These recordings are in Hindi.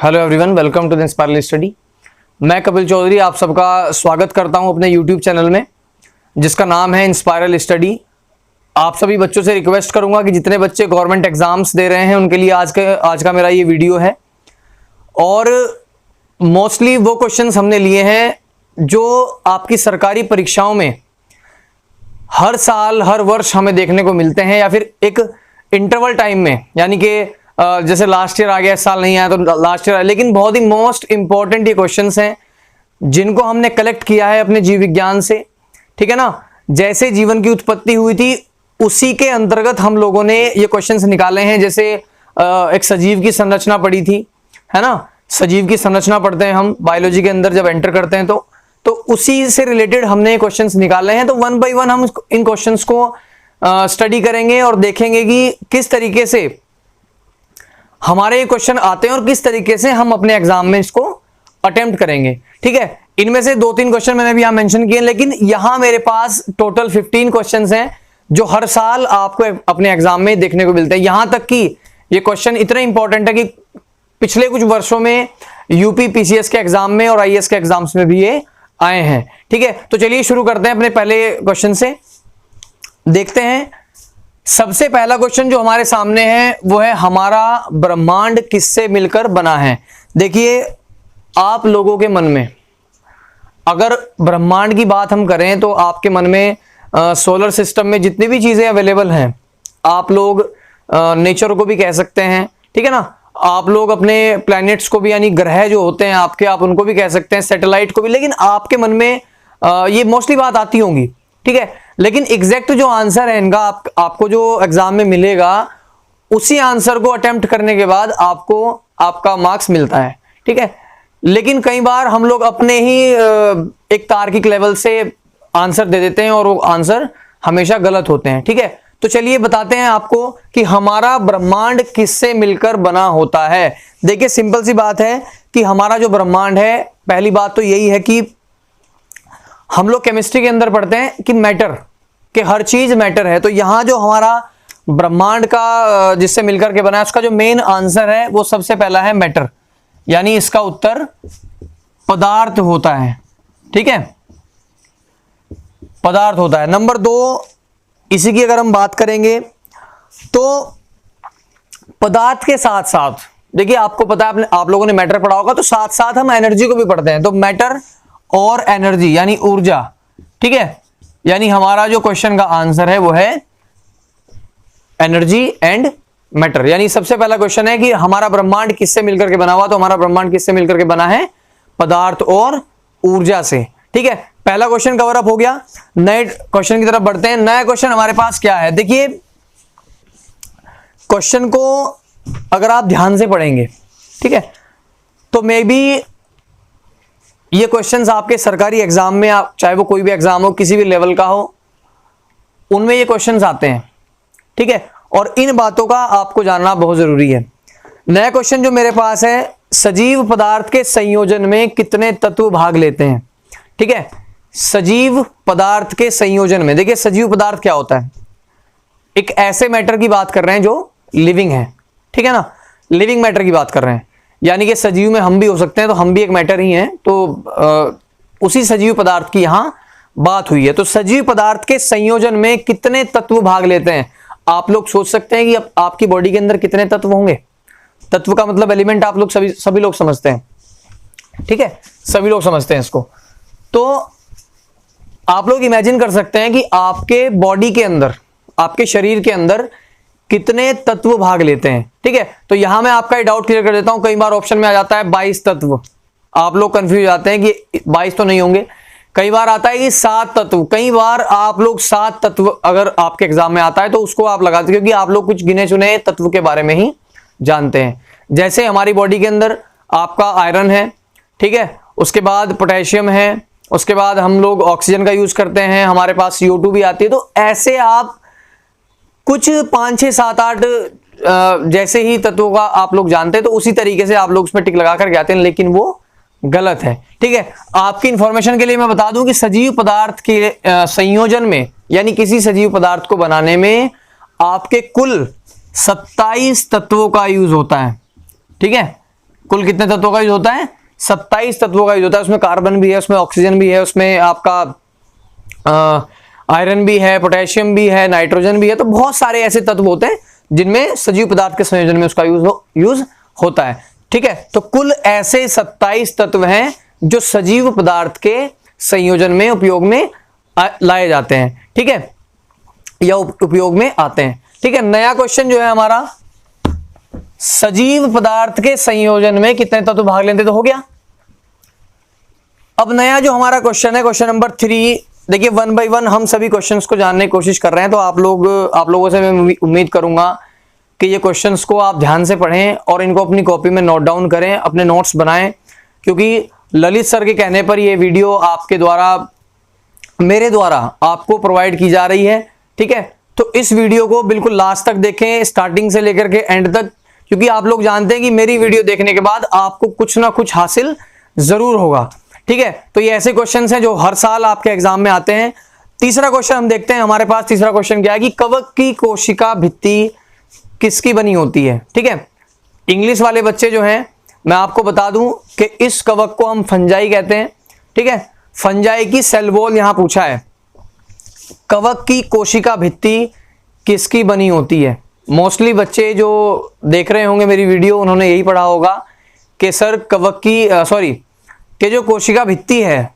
Hello everyone, welcome to the Inspiral study. मैं कपिल चौधरी आप सबका स्वागत करता हूं अपने यूट्यूब चैनल में जिसका नाम है इंस्पायरल स्टडी। आप सभी बच्चों से रिक्वेस्ट करूंगा कि जितने बच्चे गवर्नमेंट एग्जाम्स दे रहे हैं उनके लिए आज का मेरा ये वीडियो है। और मोस्टली वो क्वेश्चंस हमने लिए हैं जो आपकी सरकारी परीक्षाओं में हर साल हर वर्ष हमें देखने को मिलते हैं, या फिर एक इंटरवल टाइम में, यानी कि जैसे लास्ट ईयर आ गया, इस साल नहीं आया तो लास्ट ईयर आया, लेकिन बहुत ही मोस्ट इंपॉर्टेंट ये क्वेश्चंस हैं जिनको हमने कलेक्ट किया है अपने जीव विज्ञान से। ठीक है ना, जैसे जीवन की उत्पत्ति हुई थी उसी के अंतर्गत हम लोगों ने ये क्वेश्चंस निकाले हैं। जैसे एक सजीव की संरचना पढ़ी थी, है ना, सजीव की संरचना पढ़ते हैं हम बायोलॉजी के अंदर जब एंटर करते हैं तो उसी से रिलेटेड हमने क्वेश्चंस निकाले हैं। तो वन बाय वन हम इन क्वेश्चंस को स्टडी करेंगे और देखेंगे कि किस तरीके से हमारे ये क्वेश्चन आते हैं और किस तरीके से हम अपने एग्जाम में इसको अटेम्प्ट करेंगे। ठीक है, इनमें से 2-3 क्वेश्चन मैंने भी यहां मेंशन किए, लेकिन यहां मेरे पास टोटल 15 क्वेश्चंस हैं जो हर साल आपको अपने एग्जाम में देखने को मिलते हैं। यहां तक कि ये क्वेश्चन इतने इंपॉर्टेंट है कि पिछले कुछ वर्षों में यूपी पीसीएस के एग्जाम में और आईएएस के एग्जाम्स में भी ये आए हैं। ठीक है, तो चलिए शुरू करते हैं अपने पहले क्वेश्चन से। देखते हैं, सबसे पहला क्वेश्चन जो हमारे सामने है वो है हमारा ब्रह्मांड किससे मिलकर बना है। देखिए, आप लोगों के मन में अगर ब्रह्मांड की बात हम करें तो आपके मन में सोलर सिस्टम में जितनी भी चीजें अवेलेबल हैं, आप लोग नेचर को भी कह सकते हैं, ठीक है ना, आप लोग अपने प्लैनेट्स को भी, यानी ग्रह जो होते हैं आपके, आप उनको भी कह सकते हैं, सैटेलाइट को भी, लेकिन आपके मन में ये मोस्टली बात आती होंगी। ठीक है, लेकिन एग्जैक्ट जो आंसर है इनका आपको जो एग्जाम में मिलेगा उसी आंसर को अटेम्प्ट करने के बाद आपको आपका मार्क्स मिलता है। ठीक है, लेकिन कई बार हम लोग अपने ही एक तार्किक लेवल से आंसर दे देते हैं और वो आंसर हमेशा गलत होते हैं। ठीक है, तो चलिए बताते हैं आपको कि हमारा ब्रह्मांड किससे मिलकर बना होता है। देखिए, सिंपल सी बात है कि हमारा जो ब्रह्मांड है, पहली बात तो यही है कि हम लोग केमिस्ट्री के अंदर पढ़ते हैं कि मैटर, कि हर चीज मैटर है। तो यहां जो हमारा ब्रह्मांड का जिससे मिलकर के बना है उसका जो मेन आंसर है वो सबसे पहला है मैटर, यानी इसका उत्तर पदार्थ होता है। ठीक है, पदार्थ होता है। नंबर 2, इसी की अगर हम बात करेंगे तो पदार्थ के साथ साथ, देखिए आपको पता है, आप लोगों ने मैटर पढ़ा होगा, तो साथ साथ हम एनर्जी को भी पढ़ते हैं। तो मैटर और एनर्जी यानी ऊर्जा। ठीक है, यानी हमारा जो क्वेश्चन का आंसर है वो है एनर्जी एंड मैटर। यानी सबसे पहला क्वेश्चन है कि हमारा ब्रह्मांड किससे मिलकर के बना हुआ, तो हमारा ब्रह्मांड किससे मिलकर के बना है? पदार्थ और ऊर्जा से। ठीक है, पहला क्वेश्चन कवर अप हो गया। नए क्वेश्चन की तरफ बढ़ते हैं। नया क्वेश्चन हमारे पास क्या है? देखिए, क्वेश्चन को अगर आप ध्यान से पढ़ेंगे, ठीक है, तो मे बी ये क्वेश्चंस आपके सरकारी एग्जाम में, आप चाहे वो कोई भी एग्जाम हो, किसी भी लेवल का हो, उनमें ये क्वेश्चंस आते हैं। ठीक है, और इन बातों का आपको जानना बहुत जरूरी है। नया क्वेश्चन जो मेरे पास है, सजीव पदार्थ के संयोजन में कितने तत्व भाग लेते हैं? ठीक है, सजीव पदार्थ के संयोजन में, देखिए सजीव पदार्थ क्या होता है? एक ऐसे मैटर की बात कर रहे हैं जो लिविंग है। ठीक है ना, लिविंग मैटर की बात कर रहे हैं, यानी कि सजीव में हम भी हो सकते हैं, तो हम भी एक मैटर ही हैं। तो उसी सजीव पदार्थ की यहां बात हुई है। तो सजीव पदार्थ के संयोजन में कितने तत्व भाग लेते हैं? आप लोग सोच सकते हैं कि आपकी बॉडी के अंदर कितने तत्व होंगे। तत्व का मतलब एलिमेंट आप लोग सभी लोग समझते हैं। ठीक है, सभी लोग समझते हैं इसको। तो आप लोग इमेजिन कर सकते हैं कि आपके बॉडी के अंदर, आपके शरीर के अंदर कितने तत्व भाग लेते हैं। ठीक है, तो यहां मैं आपका डाउट क्लियर कर देता हूं। कई बार ऑप्शन में आ जाता है 22 तत्व, आप लोग कंफ्यूज जाते हैं कि 22 तो नहीं होंगे। कई बार आता है कि 7 तत्व, कई बार आप लोग 7 तत्व अगर आपके एग्जाम में आता है तो उसको आप लगाते, क्योंकि आप लोग कुछ गिने चुने तत्व के बारे में ही जानते हैं। जैसे हमारी बॉडी के अंदर आपका आयरन है, ठीक है, उसके बाद पोटेशियम है, उसके बाद हम लोग ऑक्सीजन का यूज करते हैं, हमारे पास CO2 भी आती है। तो ऐसे आप कुछ 5, 6, 7, 8 जैसे ही तत्वों का आप लोग जानते हैं, तो उसी तरीके से आप लोग उसमें टिक लगा कर जाते हैं, लेकिन वो गलत है। ठीक है, आपकी इंफॉर्मेशन के लिए मैं बता दूं कि सजीव पदार्थ के संयोजन में, यानी किसी सजीव पदार्थ को बनाने में आपके कुल 27 तत्वों का यूज होता है। ठीक है, कुल कितने तत्वों का यूज होता है? 27 तत्वों का यूज होता है। उसमें कार्बन भी है, उसमें ऑक्सीजन भी है, उसमें आपका आयरन भी है, पोटेशियम भी है, नाइट्रोजन भी है। तो बहुत सारे ऐसे तत्व होते हैं जिनमें सजीव पदार्थ के संयोजन में उसका यूज होता है। ठीक है, तो कुल ऐसे 27 तत्व हैं जो सजीव पदार्थ के संयोजन में उपयोग में लाए जाते हैं। ठीक है, या उपयोग में आते हैं। ठीक है, नया क्वेश्चन जो है हमारा, सजीव पदार्थ के संयोजन में कितने तत्व भाग लेते? तो हो गया। अब नया जो हमारा क्वेश्चन है, क्वेश्चन नंबर 3, देखिए 1 बाय 1 हम सभी क्वेश्चंस को जानने की कोशिश कर रहे हैं। तो आप लोगों से मैं उम्मीद करूंगा कि ये क्वेश्चंस को आप ध्यान से पढ़ें और इनको अपनी कॉपी में नोट डाउन करें, अपने नोट्स बनाएं, क्योंकि ललित सर के कहने पर ये वीडियो आपके द्वारा, मेरे द्वारा आपको प्रोवाइड की जा रही है। ठीक है, तो इस वीडियो को बिल्कुल लास्ट तक देखें, स्टार्टिंग से लेकर के एंड तक, क्योंकि आप लोग जानते हैं कि मेरी वीडियो देखने के बाद आपको कुछ ना कुछ हासिल जरूर होगा। ठीक है, तो ये ऐसे क्वेश्चंस हैं जो हर साल आपके एग्जाम में आते हैं। तीसरा क्वेश्चन हम देखते हैं, हमारे पास तीसरा क्वेश्चन क्या है कि कवक की कोशिका भित्ति किसकी बनी होती है? ठीक है, इंग्लिश वाले बच्चे जो हैं, मैं आपको बता दूं कि इस कवक को हम फंजाई कहते हैं। ठीक है, फंजाई की सेल वॉल यहां पूछा है। कवक की कोशिका भित्ति किसकी बनी होती है? मोस्टली बच्चे जो देख रहे होंगे मेरी वीडियो, उन्होंने यही पढ़ा होगा कि सर कवक की कि जो कोशिका भित्ति है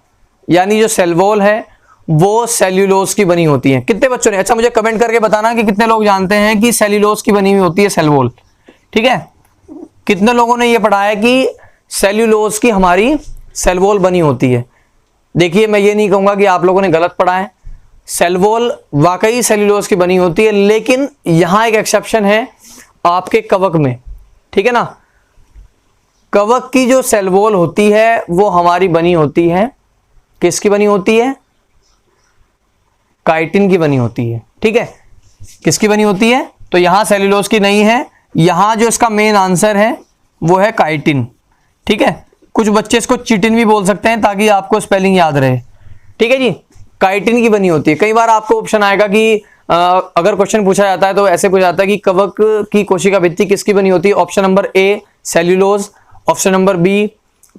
यानी जो सेल वॉल है वो सेल्यूलोज की बनी होती है। कितने बच्चों ने, अच्छा मुझे कमेंट करके बताना कि कितने लोग जानते हैं कि सेल्यूलोज की बनी हुई होती है सेल वॉल। ठीक है, कितने लोगों ने ये पढ़ा है कि सेल्यूलोज की हमारी सेल वॉल बनी होती है? देखिए, मैं ये नहीं कहूंगा कि आप लोगों ने गलत पढ़ा है, सेल वॉल वाकई सेल्यूलोज की बनी होती है, लेकिन यहां एक एक्सेप्शन है आपके कवक में। ठीक है ना, कवक की जो सेल वॉल होती है वो हमारी बनी होती है, किसकी बनी होती है? काइटिन की बनी होती है। ठीक है, किसकी बनी होती है? तो यहां सेल्यूलोज की नहीं है, यहां जो इसका मेन आंसर है वो है काइटिन। ठीक है, कुछ बच्चे इसको चिटिन भी बोल सकते हैं ताकि आपको स्पेलिंग याद रहे। ठीक है जी, काइटिन की बनी होती है। कई बार आपको ऑप्शन आएगा कि अगर क्वेश्चन पूछा जाता है तो ऐसे पूछा जाता है कि कवक की कोशिका भित्ति किसकी बनी होती है? Option number A cellulose, option number B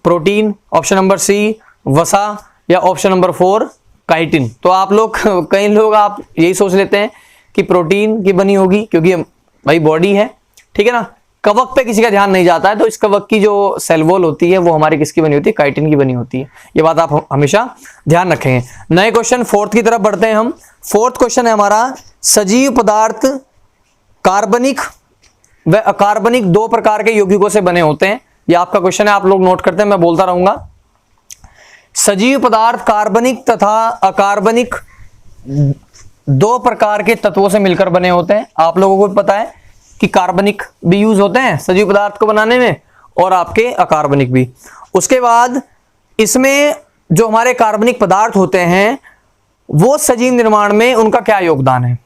protein, option number C वसा, या ऑप्शन नंबर 4 काइटिन। तो आप लोग, कई लोग आप यही सोच लेते हैं कि प्रोटीन की बनी होगी क्योंकि भाई बॉडी है। ठीक है ना, कवक पे किसी का ध्यान नहीं जाता है। तो इस कवक की जो सेल वॉल होती है वो हमारी किसकी बनी होती है? काइटिन की बनी होती है। ये बात आप हमेशा ध्यान रखेंगे। नए क्वेश्चन 4th की तरफ बढ़ते हैं हम। 4th क्वेश्चन है हमारा, सजीव पदार्थ कार्बनिक व अकार्बनिक 2 प्रकार के यौगिकों से बने होते हैं। ये आपका क्वेश्चन है, आप लोग नोट करते हैं, मैं बोलता रहूंगा। सजीव पदार्थ कार्बनिक तथा अकार्बनिक 2 प्रकार के तत्वों से मिलकर बने होते हैं। आप लोगों को पता है कि कार्बनिक भी यूज होते हैं सजीव पदार्थ को बनाने में और आपके अकार्बनिक भी। उसके बाद इसमें जो हमारे कार्बनिक पदार्थ होते हैं वो सजीव निर्माण में उनका क्या योगदान है?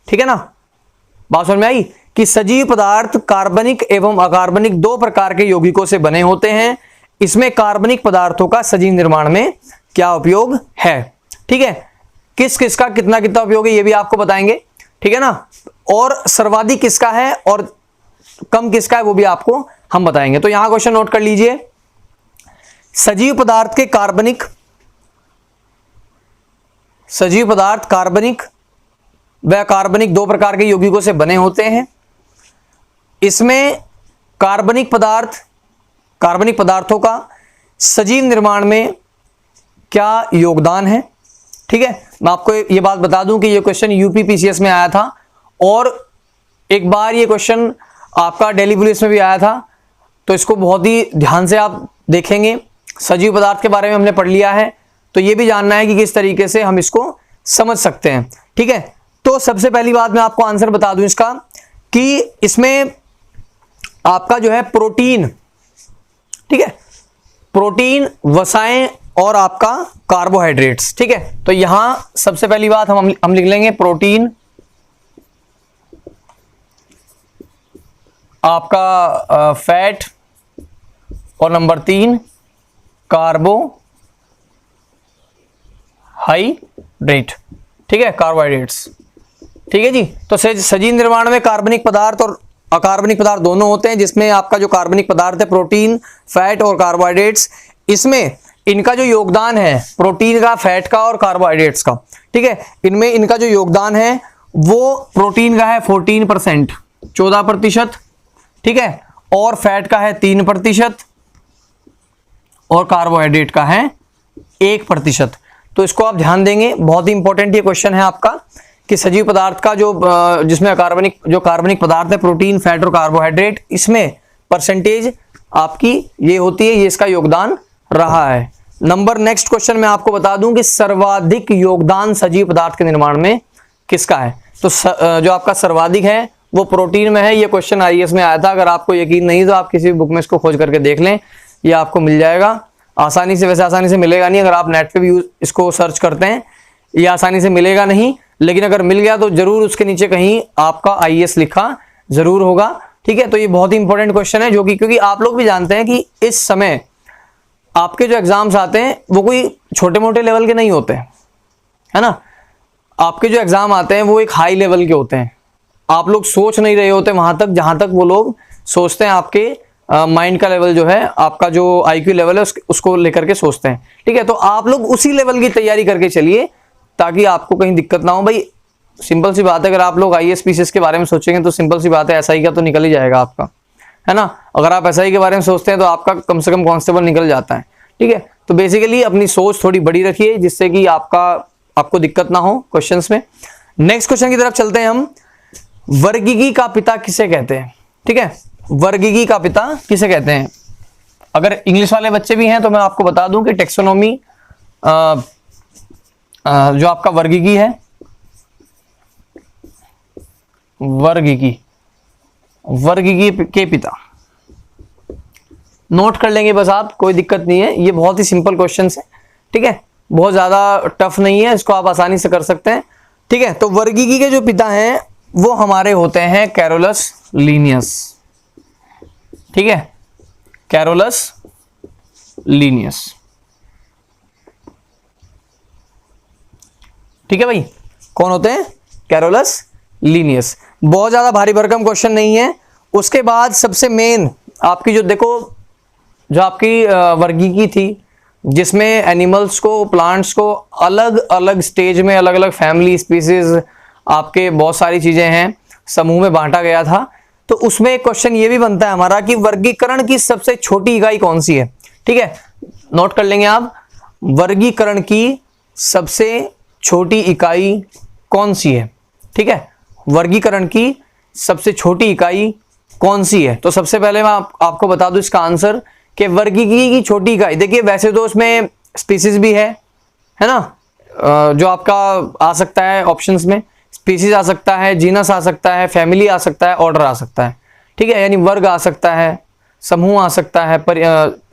ठीक है ना, बात समझ में आई कि सजीव पदार्थ कार्बनिक एवं अकार्बनिक 2 प्रकार के यौगिकों से बने होते हैं। इसमें कार्बनिक पदार्थों का सजीव निर्माण में क्या उपयोग है? ठीक है, किस किस का कितना कितना उपयोग है ये भी आपको बताएंगे। ठीक है ना, और सर्वाधिक किसका है और कम किसका है वो भी आपको हम बताएंगे। तो यहां क्वेश्चन नोट कर लीजिए, सजीव पदार्थ कार्बनिक व कार्बनिक 2 प्रकार के यौगिकों से बने होते हैं। इसमें कार्बनिक पदार्थों का सजीव निर्माण में क्या योगदान है? ठीक है, मैं आपको ये बात बता दूं कि ये क्वेश्चन यूपीपीसीएस में आया था और एक बार ये क्वेश्चन आपका दिल्ली पुलिस में भी आया था। तो इसको बहुत ही ध्यान से आप देखेंगे। सजीव पदार्थ के बारे में हमने पढ़ लिया है, तो ये भी जानना है कि किस तरीके से हम इसको समझ सकते हैं। ठीक है, तो सबसे पहली बात मैं आपको आंसर बता दूं इसका कि इसमें आपका जो है प्रोटीन, ठीक है, प्रोटीन, वसाएं और आपका कार्बोहाइड्रेट्स। ठीक है, तो यहां सबसे पहली बात हम लिख लेंगे प्रोटीन, आपका फैट, और नंबर 3 कार्बोहाइड्रेट। ठीक है, कार्बोहाइड्रेट्स। ठीक है जी, तो सजीव निर्माण में कार्बनिक पदार्थ और अकार्बनिक पदार्थ दोनों होते हैं, जिसमें आपका जो कार्बनिक पदार्थ है प्रोटीन, फैट और कार्बोहाइड्रेट्स, इसमें इनका जो योगदान है प्रोटीन का, फैट का और कार्बोहाइड्रेट्स का, ठीक है, इनमें इनका जो योगदान है वो प्रोटीन का है 14%, 14%, ठीक है, और फैट का है 3% और कार्बोहाइड्रेट का है 1%। तो इसको आप ध्यान देंगे, बहुत ही इंपॉर्टेंट ये क्वेश्चन है आपका कि सजीव पदार्थ का जो जिसमें कार्बनिक पदार्थ है प्रोटीन, फैट और कार्बोहाइड्रेट, इसमें परसेंटेज आपकी ये होती है, ये इसका योगदान रहा है। नंबर नेक्स्ट क्वेश्चन मैं आपको बता दूं कि सर्वाधिक योगदान सजीव पदार्थ के निर्माण में किसका है। तो जो आपका सर्वाधिक है वो प्रोटीन में है। ये क्वेश्चन आईएएस में आया था, अगर आपको यकीन नहीं तो आप किसी भी बुक में इसको खोज करके देख लें, ये आपको मिल जाएगा आसानी से। वैसे आसानी से मिलेगा नहीं, अगर आप नेट पे भी इसको सर्च करते हैं ये आसानी से मिलेगा नहीं, लेकिन अगर मिल गया तो जरूर उसके नीचे कहीं आपका आईएएस लिखा जरूर होगा, ठीक है। तो ये बहुत ही इंपॉर्टेंट क्वेश्चन है, जो कि क्योंकि आप लोग भी जानते हैं कि इस समय आपके जो एग्जाम्स आते हैं वो कोई छोटे मोटे लेवल के नहीं होते हैं, है ना। आपके जो एग्जाम आते हैं वो एक हाई लेवल के होते हैं। आप लोग सोच नहीं रहे होते वहां तक जहां तक वो लोग सोचते हैं। आपके माइंड का लेवल जो है, आपका जो आईक्यू लेवल है उसको लेकर के सोचते हैं, ठीक है। तो आप लोग उसी लेवल की तैयारी करके चलिए ताकि आपको कहीं दिक्कत ना हो। भाई सिंपल सी बात है, अगर आप लोग आईएएस पीसीएस के बारे में सोचेंगे तो सिंपल सी बात है एसआई का तो निकल ही जाएगा आपका, है ना। अगर आप एसआई के बारे में सोचते हैं तो आपका कम से कम कांस्टेबल निकल जाता है, ठीक है। तो बेसिकली अपनी सोच थोड़ी बड़ी रखिए जिससे कि आपको दिक्कत ना हो क्वेश्चंस में। नेक्स्ट क्वेश्चन की तरफ चलते हैं हम। वर्गीकी का पिता किसे कहते हैं, ठीक है। वर्गीकी का पिता किसे कहते हैं। अगर इंग्लिश वाले बच्चे भी हैं तो मैं आपको बता दूं कि टेक्सोनोमी जो आपका वर्गीकी है, वर्गीकी के पिता नोट कर लेंगे बस आप, कोई दिक्कत नहीं है। ये बहुत ही सिंपल क्वेश्चन है, ठीक है, बहुत ज्यादा टफ नहीं है, इसको आप आसानी से कर सकते हैं, ठीक है। तो वर्गीकी के जो पिता हैं वो हमारे होते हैं कैरोलस लीनियस, ठीक है, कैरोलस लीनियस, ठीक है भाई। कौन होते हैं, कैरोलस लीनियस। बहुत ज्यादा भारी भरकम क्वेश्चन नहीं है। उसके बाद सबसे मेन आपकी जो देखो, जो आपकी वर्गीकी थी जिसमें एनिमल्स को, प्लांट्स को अलग अलग स्टेज में, अलग अलग फैमिली, स्पीसीज, आपके बहुत सारी चीजें हैं, समूह में बांटा गया था। तो उसमें एक क्वेश्चन ये भी बनता है हमारा कि वर्गीकरण की सबसे छोटी इकाई कौन सी है, ठीक है। नोट कर लेंगे आप, वर्गीकरण की सबसे छोटी इकाई कौन सी है, ठीक है। वर्गीकरण की सबसे छोटी इकाई कौन सी है। तो सबसे पहले मैं आपको बता दूं इसका आंसर कि वर्गीकी की छोटी इकाई, देखिए वैसे तो उसमें स्पीसीज भी है ना, जो आपका आ सकता है ऑप्शंस में, स्पीसीज आ सकता है, जीनस आ सकता है, फैमिली आ सकता है, ऑर्डर आ सकता है, ठीक है, यानी वर्ग आ सकता है, समूह आ सकता है, पर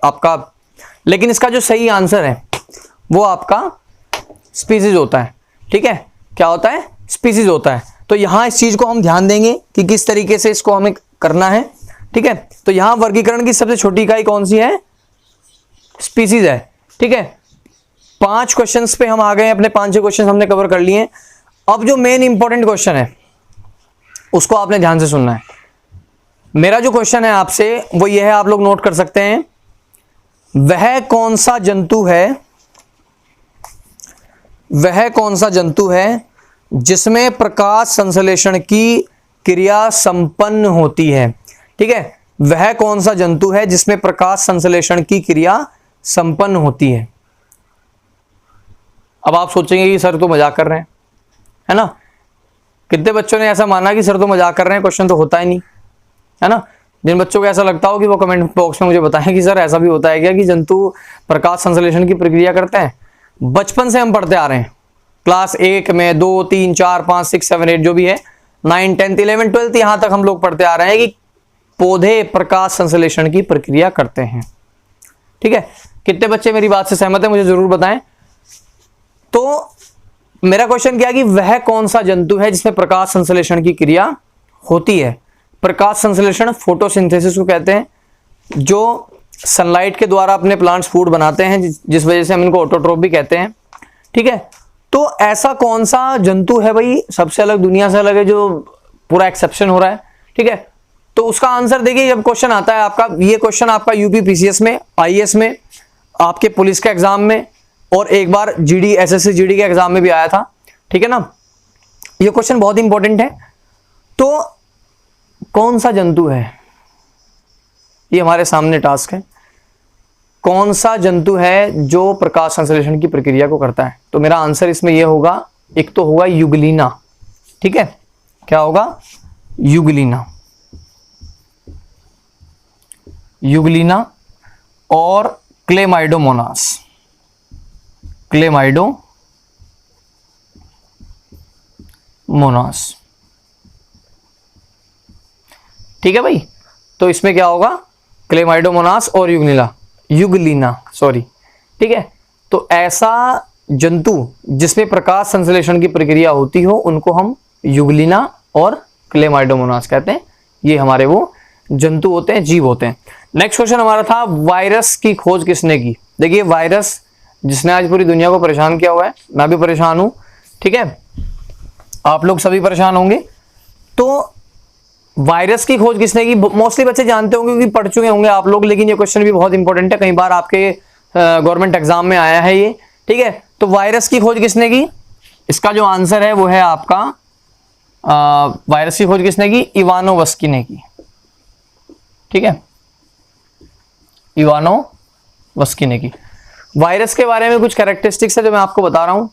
आपका, लेकिन इसका जो सही आंसर है वो आपका स्पीसीज होता है, ठीक है। क्या होता है, स्पीसीज होता है। तो यहां इस चीज को हम ध्यान देंगे कि किस तरीके से इसको हमें करना है, ठीक है। तो यहां वर्गीकरण की सबसे छोटी इकाई कौन सी है, स्पीसीज है, ठीक है। 5 क्वेश्चंस पे हम आ गए, अपने 5-6 क्वेश्चन हमने कवर कर लिए। अब जो मेन इंपॉर्टेंट क्वेश्चन है उसको आपने ध्यान से सुनना है। मेरा जो क्वेश्चन है आपसे वो ये है, आप लोग नोट कर सकते हैं, वह कौन सा जंतु है जिसमें प्रकाश संश्लेषण की क्रिया संपन्न होती है, ठीक है। वह कौन सा जंतु है जिसमें प्रकाश संश्लेषण की क्रिया संपन्न होती है। अब आप सोचेंगे कि सर तो मजाक कर रहे हैं, है ना। कितने बच्चों ने ऐसा माना कि सर तो मजाक कर रहे हैं, क्वेश्चन तो होता ही नहीं, है ना। जिन बच्चों को ऐसा लगता हो कि वो कमेंट बॉक्स में मुझे बताएं कि सर ऐसा भी होता है क्या कि जंतु प्रकाश संश्लेषण की प्रक्रिया करते हैं। बचपन से हम पढ़ते आ रहे हैं, क्लास 1 में 2, 3, 4, 5, 6, 7, 8 जो भी है, 9, 10, 11, 12 यहां तक हम लोग पढ़ते आ रहे हैं कि पौधे प्रकाश संश्लेषण की प्रक्रिया करते हैं, ठीक है। कितने बच्चे मेरी बात से सहमत है, मुझे जरूर बताएं। तो मेरा क्वेश्चन क्या है कि वह कौन सा जंतु है जिसमें प्रकाश संश्लेषण की क्रिया होती है। प्रकाश संश्लेषण फोटोसिंथेसिस को कहते हैं, जो सनलाइट के द्वारा अपने प्लांट्स फूड बनाते हैं, जिस वजह से हम इनको ऑटोट्रोफ भी कहते हैं, ठीक है। तो ऐसा कौन सा जंतु है भाई सबसे अलग, दुनिया से अलग है, जो पूरा एक्सेप्शन हो रहा है, ठीक है। तो उसका आंसर देखिए, जब क्वेश्चन आता है आपका, ये क्वेश्चन आपका यूपी पीसीएस में, आईएएस में, आपके पुलिस के एग्जाम में, और एक बार जीडी एसएससी जीडी के एग्जाम में भी आया था, ठीक है ना। ये क्वेश्चन बहुत इंपॉर्टेंट है। तो कौन सा जंतु है, ये हमारे सामने टास्क है, कौन सा जंतु है जो प्रकाश संश्लेषण की प्रक्रिया को करता है। तो मेरा आंसर इसमें यह होगा, एक तो होगा युगलीना, ठीक है, क्या होगा, युगलीना, युगलीना और क्लेमाइडोमोनास, क्लेमाइडोमोनास, ठीक है भाई। तो इसमें क्या होगा, क्लेमाइडोमोनास और युगलीना सॉरी, ठीक है। तो ऐसा जंतु जिसमें प्रकाश संश्लेषण की प्रक्रिया होती हो उनको हम युगलीना और क्लेमाइडोमोनास कहते हैं। ये हमारे वो जंतु होते हैं, जीव होते हैं। नेक्स्ट क्वेश्चन हमारा था, वायरस की खोज किसने की। देखिए वायरस जिसने आज पूरी दुनिया को परेशान किया हुआ है, मैं भी परेशान हूं, ठीक है, आप लोग सभी परेशान होंगे। तो वायरस की खोज किसने की, मोस्टली बच्चे जानते होंगे क्योंकि पढ़ चुके होंगे आप लोग, लेकिन ये क्वेश्चन भी बहुत इंपॉर्टेंट है, कई बार आपके गवर्नमेंट एग्जाम में आया है ये, ठीक है। तो वायरस की खोज किसने की, इसका जो आंसर है वो है आपका वायरस की खोज किसने की, इवानोवस्की ने की, ठीक है, इवानोवस्की ने की। वायरस के बारे में कुछ कैरेक्टरिस्टिक्स है जो मैं आपको बता रहा हूं।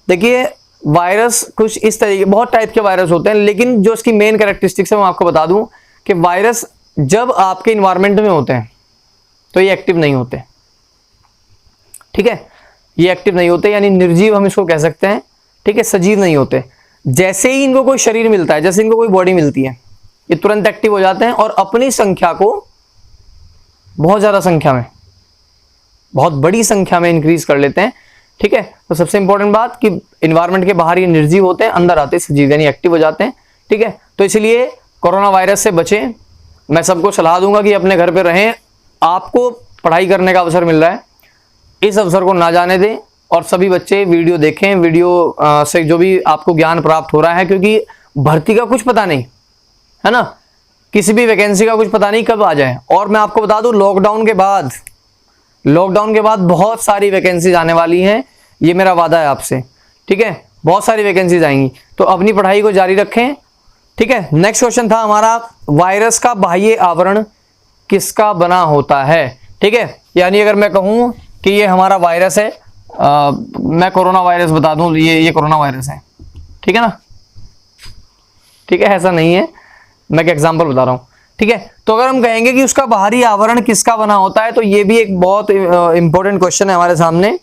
देखिए वायरस कुछ इस तरीके, बहुत टाइप के वायरस होते हैं, लेकिन जो इसकी मेन कैरेक्टरिस्टिक्स है मैं आपको बता दूं कि वायरस जब आपके इन्वायरमेंट में होते हैं तो ये एक्टिव नहीं होते, ठीक है, ये एक्टिव नहीं होते, यानी निर्जीव हम इसको कह सकते हैं, ठीक है, सजीव नहीं होते। जैसे ही इनको कोई शरीर मिलता है, जैसे इनको कोई बॉडी मिलती है, ये तुरंत एक्टिव हो जाते हैं और अपनी संख्या को बहुत ज्यादा संख्या में, बहुत बड़ी संख्या में इंक्रीज कर लेते हैं, ठीक है। तो सबसे इंपॉर्टेंट बात कि इन्वायरमेंट के बाहर ये निर्जीव होते हैं, अंदर आते हैं सजीव, यानी एक्टिव हो जाते हैं, ठीक है। तो इसलिए कोरोना वायरस से बचें, मैं सबको सलाह दूंगा कि अपने घर पे रहें। आपको पढ़ाई करने का अवसर मिल रहा है, इस अवसर को ना जाने दें और सभी बच्चे वीडियो देखें, वीडियो से जो भी आपको ज्ञान प्राप्त हो रहा है, क्योंकि भर्ती का कुछ पता नहीं है ना, किसी भी वैकेंसी का कुछ पता नहीं कब आ जाए। और मैं आपको बता दूं लॉकडाउन के बाद बहुत सारी वैकेंसीज आने वाली हैं, ये मेरा वादा है आपसे, ठीक है, बहुत सारी वैकेंसीज आएंगी। तो अपनी पढ़ाई को जारी रखें, ठीक है। नेक्स्ट क्वेश्चन था हमारा, वायरस का बाह्य आवरण किसका बना होता है, ठीक है। यानी अगर मैं कहूं कि ये हमारा वायरस है, मैं कोरोना वायरस बता दूं, ये कोरोना वायरस है, ठीक है ना, ठीक है, ऐसा नहीं है, मैं एक एग्जांपल बता रहा हूं, ठीक है। तो अगर हम कहेंगे कि उसका बाहरी आवरण किसका बना होता है, तो ये भी एक बहुत इंपॉर्टेंट क्वेश्चन है हमारे सामने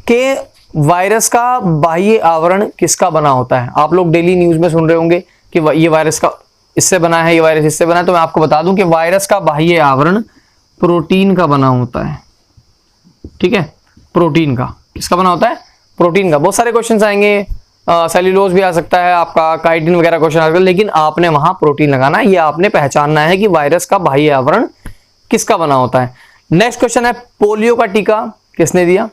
कि वायरस का बाह्य आवरण किसका बना होता है। आप लोग डेली न्यूज में सुन रहे होंगे कि ये वायरस का इससे बना है, ये वायरस इससे बना है। तो मैं आपको बता दूं कि वायरस का बाह्य आवरण प्रोटीन का बना होता है, ठीक है, प्रोटीन का, किसका बना होता है, प्रोटीन का। बहुत सारे क्वेश्चन आएंगे, सेल्यूलोज भी आ सकता है आपका, काइटिन वगैरह क्वेश्चन आ सकता है, लेकिन आपने वहां प्रोटीन लगाना है, ये आपने पहचानना है कि वायरस का बाह्य आवरण किसका बना होता है। नेक्स्ट क्वेश्चन है, पोलियो का टीका किसने दिया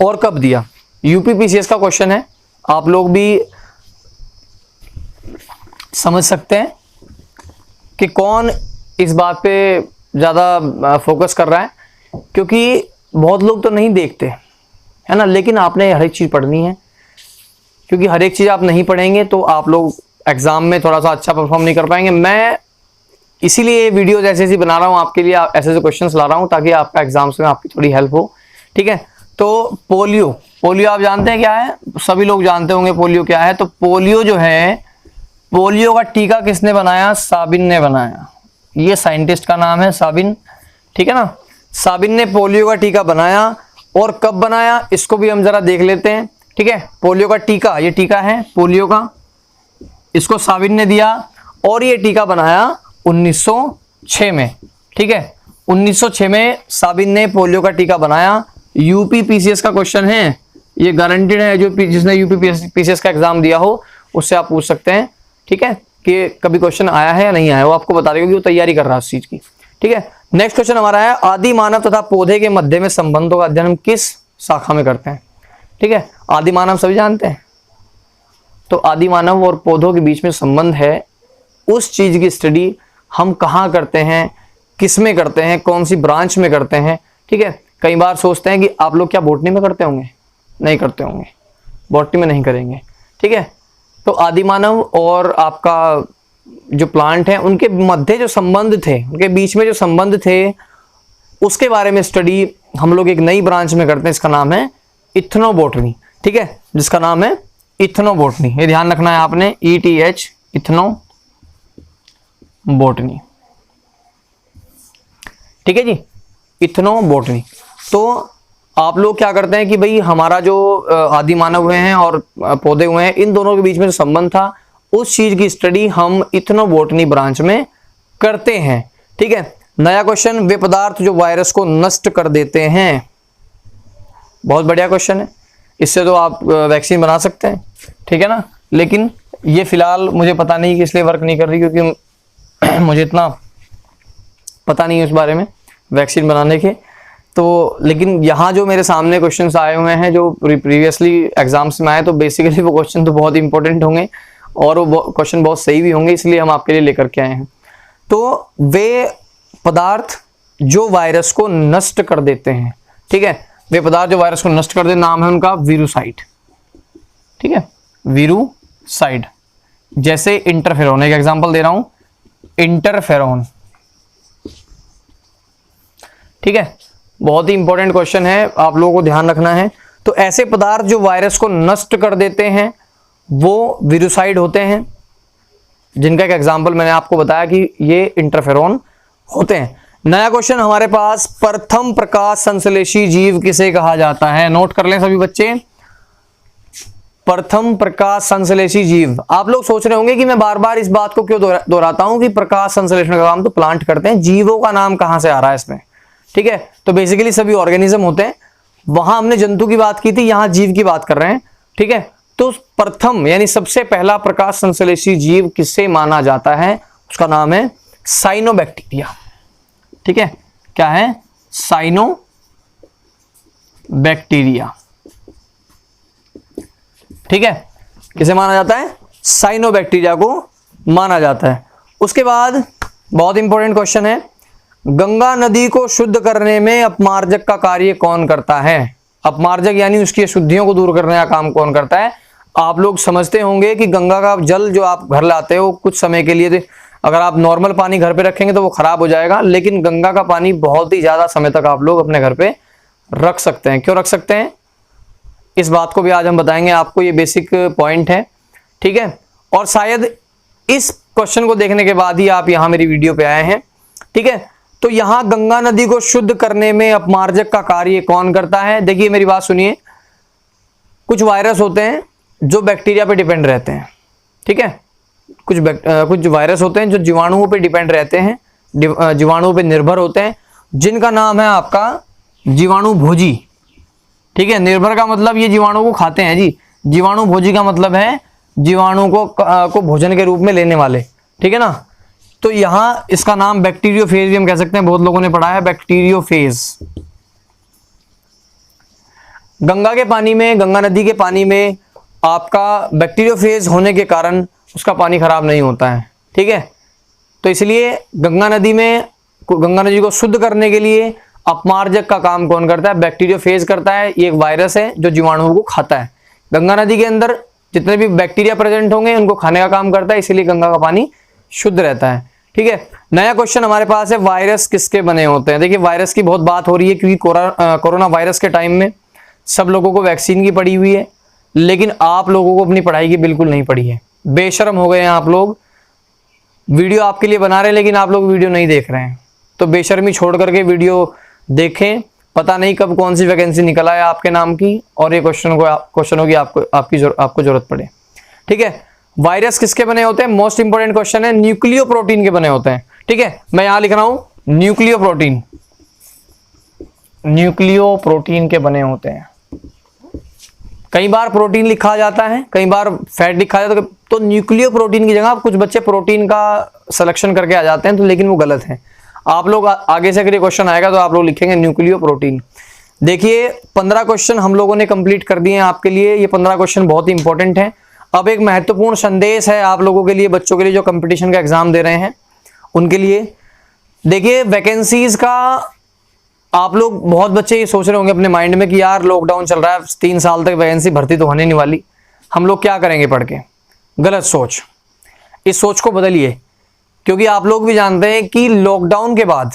और कब दिया। यूपी पीसीएस का क्वेश्चन है, आप लोग भी समझ सकते हैं कि कौन इस बात पे ज्यादा फोकस कर रहा है, क्योंकि बहुत लोग तो नहीं देखते है ना, लेकिन आपने हर एक चीज पढ़नी है, क्योंकि हर एक चीज आप नहीं पढ़ेंगे तो आप लोग एग्जाम में थोड़ा सा अच्छा परफॉर्म नहीं कर पाएंगे। मैं इसीलिए ये वीडियो ऐसे बना रहा हूँ आपके लिए, ऐसे क्वेश्चंस ला रहा हूँ ताकि आपका एग्जाम्स में आपकी थोड़ी हेल्प हो, ठीक है। तो पोलियो आप जानते हैं क्या है, सभी लोग जानते होंगे पोलियो क्या है। तो पोलियो जो है, पोलियो का टीका किसने बनाया, साबिन ने बनाया, ये साइंटिस्ट का नाम है साबिन, ठीक है ना। साबिन ने पोलियो का टीका बनाया, और कब बनाया इसको भी हम जरा देख लेते हैं, ठीक है। पोलियो का टीका, ये टीका है पोलियो का, इसको साबिन ने दिया और ये टीका बनाया 1906 में, ठीक है। 1906 में साबिन ने पोलियो का टीका बनाया। यूपी पीसीएस का क्वेश्चन है, ये गारंटेड है, जो जिसने यूपी पीसीएस का एग्जाम दिया हो उससे आप पूछ सकते हैं, ठीक है, कि कभी क्वेश्चन आया है या नहीं आया, वो आपको बता देगा, क्योंकि वो तैयारी कर रहा है उस चीज की, ठीक है। नेक्स्ट क्वेश्चन हमारा है, आदि मानव तथा पौधे के मध्य में संबंधों का अध्ययन हम किस शाखा में करते हैं, ठीक है। आदि मानव सभी जानते हैं, तो आदि मानव और पौधों के बीच में संबंध है उस चीज की स्टडी हम कहाँ करते हैं, किस में करते हैं, कौन सी ब्रांच में करते हैं। ठीक है, कई बार सोचते हैं कि आप लोग क्या बॉटनी में करते होंगे, नहीं करते होंगे, बॉटनी में नहीं करेंगे। ठीक है, तो आदिमानव और आपका जो प्लांट है उनके मध्य जो संबंध थे, उनके बीच में जो संबंध थे, उसके बारे में स्टडी हम लोग एक नई ब्रांच में करते हैं, इसका नाम है इथनोबॉटनी। ठीक है, जिसका नाम है इथनोबॉटनी, ये ध्यान रखना है आपने, ETH, इथनोबॉटनी। ठीक है जी, इथनोबॉटनी। तो आप लोग क्या करते हैं कि भाई हमारा जो आदि मानव हुए हैं और पौधे हुए हैं, इन दोनों के बीच में जो संबंध था, उस चीज की स्टडी हम इथनोबॉटनी ब्रांच में करते हैं। ठीक है, नया क्वेश्चन, वे पदार्थ जो वायरस को नष्ट कर देते हैं। बहुत बढ़िया क्वेश्चन है, इससे तो आप वैक्सीन बना सकते हैं। ठीक है ना, लेकिन ये फिलहाल मुझे पता नहीं कि इसलिए वर्क नहीं कर रही, क्योंकि मुझे इतना पता नहीं है उस बारे में वैक्सीन बनाने के। तो लेकिन यहाँ जो मेरे सामने क्वेश्चंस आए हुए हैं जो प्रीवियसली एग्जाम्स में आए, तो बेसिकली वो क्वेश्चन तो बहुत इंपॉर्टेंट होंगे और वो क्वेश्चन बहुत सही भी होंगे, इसलिए हम आपके लिए लेकर के आए हैं। तो वे पदार्थ जो वायरस को नष्ट कर देते हैं, ठीक है, वे पदार्थ जो वायरस को नष्ट कर देते, नाम है उनका वीरुसाइड। ठीक है, वीरुसाइड। जैसे इंटरफेरोन, एक एग्जांपल दे रहा हूं, इंटरफेरोन। ठीक है, बहुत ही इंपॉर्टेंट क्वेश्चन है, आप लोगों को ध्यान रखना है। तो ऐसे पदार्थ जो वायरस को नष्ट कर देते हैं वो वीरुसाइड होते हैं, जिनका एक एग्जांपल मैंने आपको बताया कि ये इंटरफेरोन होते हैं। नया क्वेश्चन हमारे पास, प्रथम प्रकाश संश्लेषी जीव किसे कहा जाता है? नोट कर लें सभी बच्चे, प्रथम प्रकाश संश्लेषी जीव। आप लोग सोच रहे होंगे कि मैं बार बार इस बात को क्यों दोहराता हूं कि प्रकाश संश्लेषण का काम तो प्लांट करते हैं, जीवों का नाम कहां से आ रहा है इसमें? ठीक है, तो बेसिकली सभी ऑर्गेनिज्म होते हैं, वहां हमने जंतु की बात की थी, यहां जीव की बात कर रहे हैं। ठीक है, तो प्रथम यानी सबसे पहला प्रकाश संश्लेषी जीव किसे माना जाता है? उसका नाम है साइनोबैक्टीरिया। ठीक है, क्या है? साइनोबैक्टीरिया। ठीक है, किसे माना जाता है? साइनोबैक्टीरिया को माना जाता है। उसके बाद बहुत इंपॉर्टेंट क्वेश्चन है, गंगा नदी को शुद्ध करने में अपमार्जक का कार्य कौन करता है? अपमार्जक यानी उसकी अशुद्धियों को दूर करने का काम कौन करता है? आप लोग समझते होंगे कि गंगा का जल जो आप घर लाते हो कुछ समय के लिए, अगर आप नॉर्मल पानी घर पे रखेंगे तो वो खराब हो जाएगा, लेकिन गंगा का पानी बहुत ही ज्यादा समय तक आप लोग अपने घर पे रख सकते हैं। क्यों रख सकते हैं, इस बात को भी आज हम बताएंगे आपको, ये बेसिक पॉइंट है। ठीक है, और शायद इस क्वेश्चन को देखने के बाद ही आप यहाँ मेरी वीडियो पे आए हैं। ठीक है, तो यहाँ गंगा नदी को शुद्ध करने में अपमार्जक का कार्य कौन करता है? देखिए मेरी बात सुनिए, कुछ वायरस होते हैं जो बैक्टीरिया पे डिपेंड रहते हैं। ठीक है, कुछ वायरस होते हैं जो जीवाणुओं पे डिपेंड रहते हैं, जीवाणुओं पे निर्भर होते हैं, जिनका नाम है आपका जीवाणु भोजी। ठीक है, निर्भर का मतलब ये जीवाणु को खाते हैं जी, जीवाणु भोजी का मतलब है जीवाणु को भोजन के रूप में लेने वाले। ठीक है ना, तो यहां इसका नाम बैक्टीरियोफेज भी हम कह सकते हैं, बहुत लोगों ने पढ़ा है बैक्टीरियोफेज। गंगा के पानी में, गंगा नदी के पानी में आपका बैक्टीरियोफेज होने के कारण उसका पानी खराब नहीं होता है। ठीक है, तो इसलिए गंगा नदी को शुद्ध करने के लिए अपमार्जक का काम कौन करता है? बैक्टीरियोफेज करता है। ये एक वायरस है जो जीवाणुओं को खाता है। गंगा नदी के अंदर जितने भी बैक्टीरिया प्रेजेंट होंगे उनको खाने का काम करता है, इसलिए गंगा का पानी शुद्ध रहता है। ठीक है, नया क्वेश्चन हमारे पास है, वायरस किसके बने होते हैं? देखिए वायरस की बहुत बात हो रही है, क्योंकि कोरोना वायरस के टाइम में सब लोगों को वैक्सीन की पड़ी हुई है, लेकिन आप लोगों को अपनी पढ़ाई की बिल्कुल नहीं पड़ी है। बेशर्म हो गए हैं आप लोग, वीडियो आपके लिए बना रहे हैं लेकिन आप लोग वीडियो नहीं देख रहे हैं। तो बेशर्मी छोड़ करके वीडियो देखें, पता नहीं कब कौन सी वैकेंसी निकल आए आपके नाम की और ये क्वेश्चन होगी आपको जरूरत पड़े। ठीक है, वायरस किसके बने होते हैं? मोस्ट इंपोर्टेंट क्वेश्चन है, न्यूक्लियो प्रोटीन के बने होते हैं। ठीक है, मैं यहां लिख रहा हूं न्यूक्लियो प्रोटीन, न्यूक्लियो प्रोटीन के बने होते हैं। कई बार प्रोटीन लिखा जाता है, कई बार फैट लिखा जाता है, तो न्यूक्लियो प्रोटीन की जगह कुछ बच्चे प्रोटीन का सिलेक्शन करके आ जाते हैं, तो लेकिन वो गलत है। आप लोग आगे से अगर ये क्वेश्चन आएगा तो आप लोग लिखेंगे न्यूक्लियो प्रोटीन। देखिए 15 क्वेश्चन हम लोगों ने कंप्लीट कर दिए हैं आपके लिए, ये 15 क्वेश्चन बहुत ही इंपॉर्टेंट है। अब एक महत्वपूर्ण संदेश है आप लोगों के लिए, बच्चों के लिए जो कंपटीशन का एग्जाम दे रहे हैं उनके लिए। देखिए वैकेंसीज का आप लोग बहुत बच्चे ये सोच रहे होंगे अपने माइंड में कि यार लॉकडाउन चल रहा है, 3 साल तक वैकेंसी भर्ती तो होने नहीं वाली, हम लोग क्या करेंगे पढ़ के। गलत सोच, इस सोच को बदलिए, क्योंकि आप लोग भी जानते हैं कि लॉकडाउन के बाद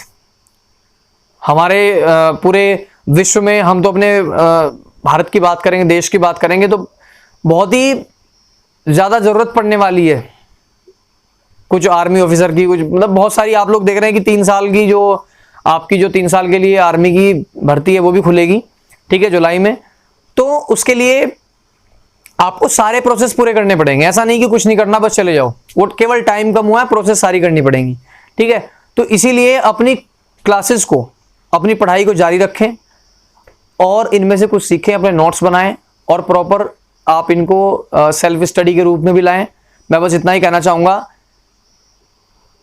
हमारे पूरे विश्व में, हम तो अपने भारत की बात करेंगे, देश की बात करेंगे, तो बहुत ही ज़्यादा ज़रूरत पड़ने वाली है कुछ आर्मी ऑफिसर की, कुछ मतलब बहुत सारी। आप लोग देख रहे हैं कि 3 साल की जो आपकी जो 3 साल के लिए आर्मी की भर्ती है वो भी खुलेगी, ठीक है, जुलाई में। तो उसके लिए आपको सारे प्रोसेस पूरे करने पड़ेंगे, ऐसा नहीं कि कुछ नहीं करना बस चले जाओ, वो केवल टाइम कम हुआ है, प्रोसेस सारी करनी पड़ेंगी, ठीक है। तो इसीलिए अपनी क्लासेस को, अपनी पढ़ाई को जारी रखें और इनमें से कुछ सीखें, अपने नोट्स बनाएं और प्रॉपर आप इनको सेल्फ स्टडी के रूप में भी लाएं। मैं बस इतना ही कहना चाहूँगा।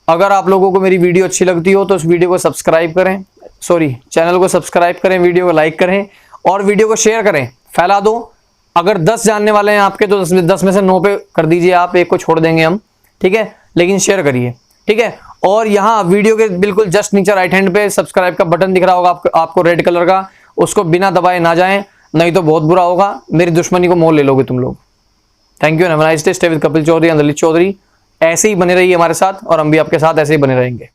अगर आप लोगों को मेरी वीडियो अच्छी लगती हो तो इस वीडियो को सब्सक्राइब करें, चैनल को सब्सक्राइब करें, वीडियो को लाइक करें और वीडियो को शेयर करें, फैला दो। अगर 10 जानने वाले हैं आपके तो 10 में से 9 पे कर दीजिए, आप एक को छोड़ देंगे हम, ठीक है, लेकिन शेयर करिए, ठीक है। और यहाँ वीडियो के बिल्कुल जस्ट नीचे राइट हैंड पे सब्सक्राइब का बटन दिख रहा होगा आपको रेड कलर का, उसको बिना दबाए ना जाएं, नहीं तो बहुत बुरा होगा, मेरी दुश्मनी को मोल ले लोगे तुम लोग। Thank you, have a nice day, stay with Kapil Chaudhary and Lalit Chaudhary. ऐसे ही बने रहिए हमारे साथ और हम भी आपके साथ ऐसे ही बने रहेंगे।